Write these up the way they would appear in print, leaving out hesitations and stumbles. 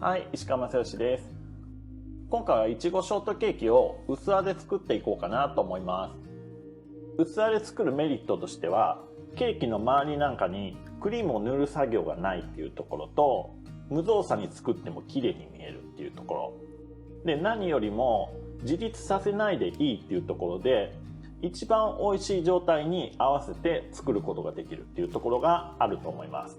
はい、石川正義です。今回はいちごショートケーキを薄揚で作っていこうかなと思います。薄揚で作るメリットとしては、ケーキの周りなんかにクリームを塗る作業がないっていうところと、無造作に作っても綺麗に見えるっていうところ。で、何よりも自立させないでいいっていうところで、一番美味しい状態に合わせて作ることができるっていうところがあると思います。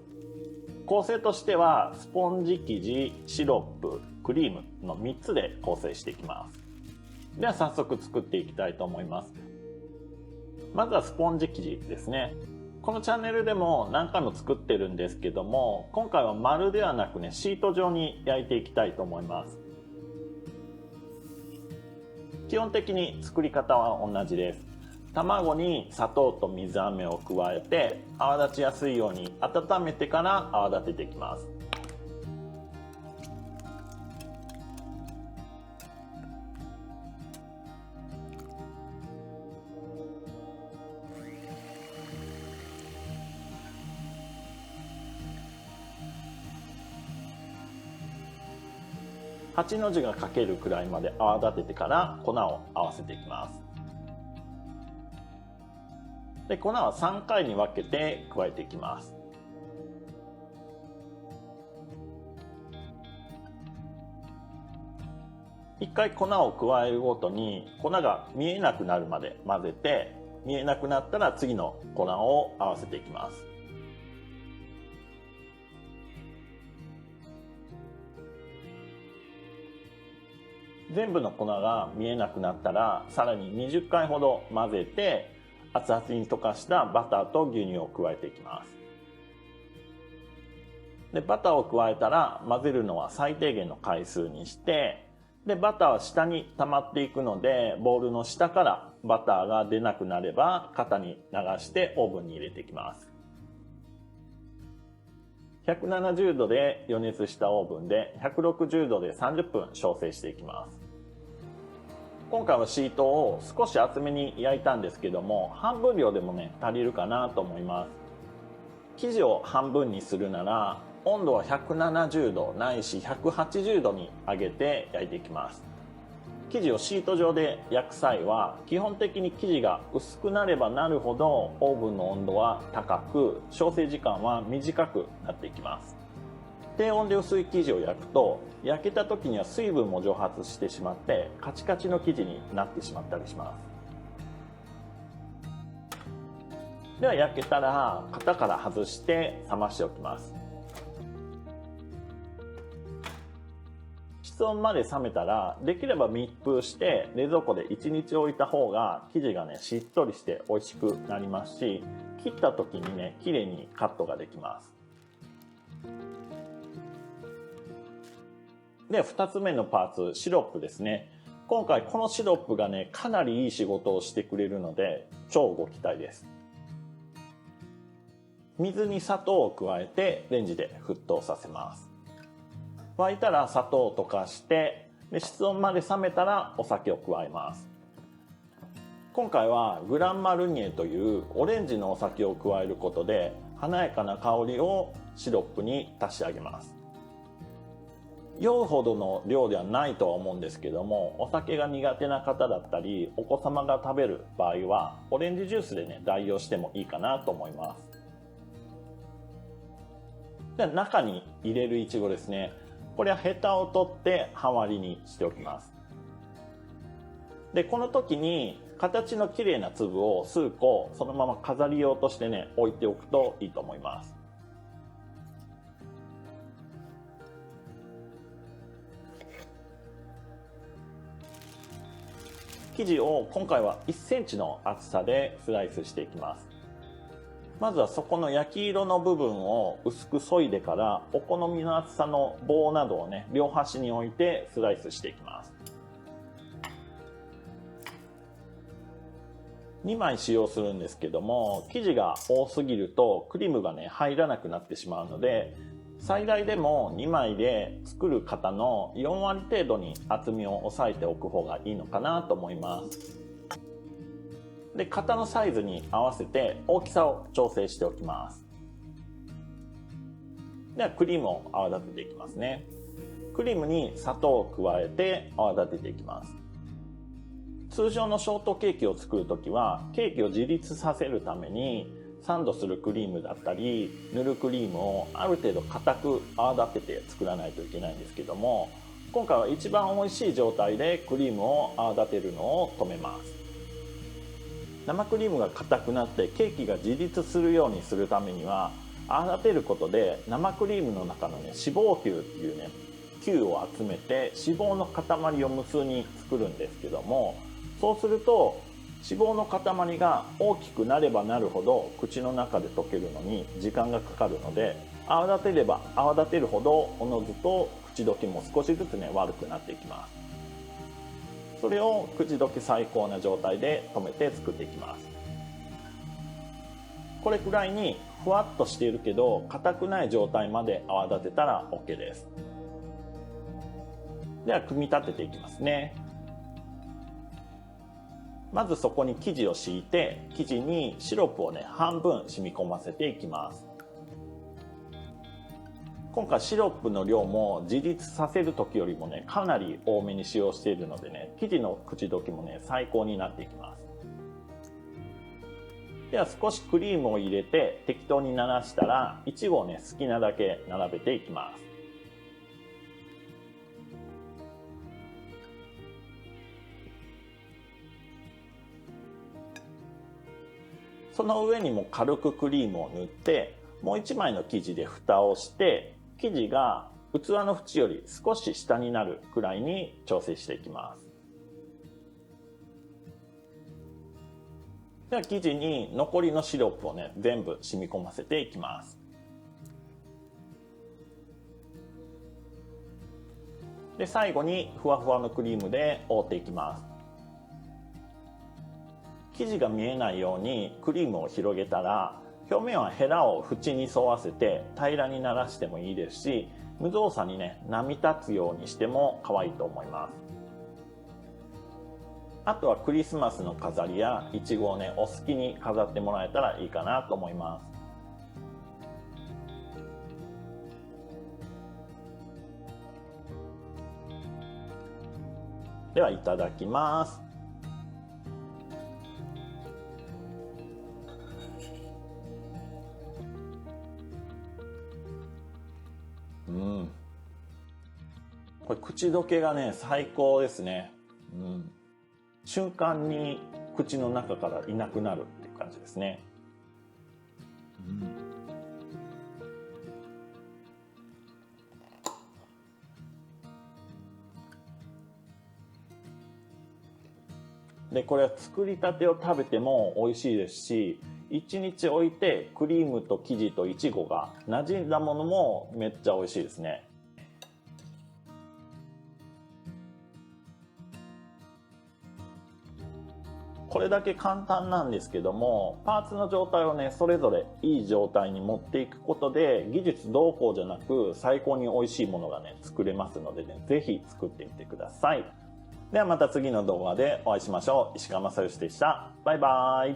構成としてはスポンジ生地、シロップ、クリームの3つで構成していきます。では早速作っていきたいと思います。まずはスポンジ生地ですね。このチャンネルでも何回も作ってるんですけども、今回は丸ではなくね、シート状に焼いていきたいと思います。基本的に作り方は同じです。卵に砂糖と水飴を加えて泡立ちやすいように温めてから泡立てていきます。8の字が書けるくらいまで泡立ててから粉を合わせていきます。で、粉は3回に分けて加えていきます。1回粉を加えるごとに粉が見えなくなるまで混ぜて、見えなくなったら次の粉を合わせていきます。全部の粉が見えなくなったらさらに20回ほど混ぜて、熱々に溶かしたバターと牛乳を加えていきます。で、バターを加えたら混ぜるのは最低限の回数にして、で、バターは下に溜まっていくので、ボウルの下からバターが出なくなれば型に流してオーブンに入れていきます。170度で予熱したオーブンで160度で30分焼成していきます。今回はシートを少し厚めに焼いたんですけども、半分量でもね足りるかなと思います。生地を半分にするなら温度は170度ないし180度に上げて焼いていきます。生地をシート状で焼く際は基本的に生地が薄くなればなるほどオーブンの温度は高く、焼成時間は短くなっていきます。低温で薄い生地を焼くと焼けた時には水分も蒸発してしまってカチカチの生地になってしまったりします。では焼けたら型から外して冷ましておきます。室温まで冷めたらできれば密封して冷蔵庫で1日置いた方が生地がねしっとりして美味しくなりますし、切った時にね綺麗にカットができます。で、2つ目のパーツ、シロップですね。今回このシロップがねかなりいい仕事をしてくれるので超ご期待です。水に砂糖を加えてレンジで沸騰させます。沸いたら砂糖を溶かして、で室温まで冷めたらお酒を加えます。今回はグランマルニエというオレンジのお酒を加えることで華やかな香りをシロップに足し上げます。酔うほどの量ではないとは思うんですけども、お酒が苦手な方だったりお子様が食べる場合はオレンジジュースでね代用してもいいかなと思います。では中に入れるいちごですね。これはヘタを取って半割りにしておきます。で、この時に形の綺麗な粒を数個そのまま飾り用としてね置いておくといいと思います。生地を今回は1センチの厚さでスライスしていきます。まずはそこの焼き色の部分を薄く削いでからお好みの厚さの棒などをね両端に置いてスライスしていきます。2枚使用するんですけども、生地が多すぎるとクリームがね入らなくなってしまうので、最大でも2枚で作る方の4割程度に厚みを抑えておく方がいいのかなと思います。で、型のサイズに合わせて大きさを調整しておきます。ではクリームを泡立てていきますね。クリームに砂糖を加えて泡立てていきます。通常のショートケーキを作るときは、ケーキを自立させるためにサンドするクリームだったり塗るクリームをある程度固く泡立てて作らないといけないんですけども、今回は一番美味しい状態でクリームを泡立てるのを止めます。生クリームが硬くなってケーキが自立するようにするためには、泡立てることで生クリームの中のね、脂肪球っていうね、球を集めて脂肪の塊を無数に作るんですけども、そうすると脂肪の塊が大きくなればなるほど口の中で溶けるのに時間がかかるので、泡立てれば泡立てるほどおのずと口どけも少しずつね、悪くなっていきます。それを口どけ最高な状態で止めて作っていきます。これくらいにふわっとしているけど硬くない状態まで泡立てたら OK です。では組み立てていきますね。まずそこに生地を敷いて、生地にシロップをね、半分染み込ませていきます。今回シロップの量も自立させる時よりもね、かなり多めに使用しているのでね、生地の口どけもね、最高になっていきます。では少しクリームを入れて適当にならしたら、いちごをね、好きなだけ並べていきます。その上にも軽くクリームを塗って、もう一枚の生地で蓋をして、生地が器の縁より少し下になるくらいに調整していきます。では生地に残りのシロップをね、全部染み込ませていきます。で、最後にふわふわのクリームで覆っていきます。生地が見えないようにクリームを広げたら、表面はヘラを縁に沿わせて平らにならしてもいいですし、無造作にね、波立つようにしても可愛いと思います。あとはクリスマスの飾りやイチゴをね、お好きに飾ってもらえたらいいかなと思います。ではいただきます。これ口どけがね、最高ですね。瞬間に口の中からいなくなるっていう感じですね。で、これは作りたてを食べても美味しいですし、1日置いてクリームと生地とイチゴが馴染んだものもめっちゃ美味しいですね。これだけ簡単なんですけども、パーツの状態をね、それぞれいい状態に持っていくことで、技術どうこうじゃなく最高に美味しいものがね、作れますのでね、ぜひ作ってみてください。ではまた次の動画でお会いしましょう。石川正義でした。バイバーイ。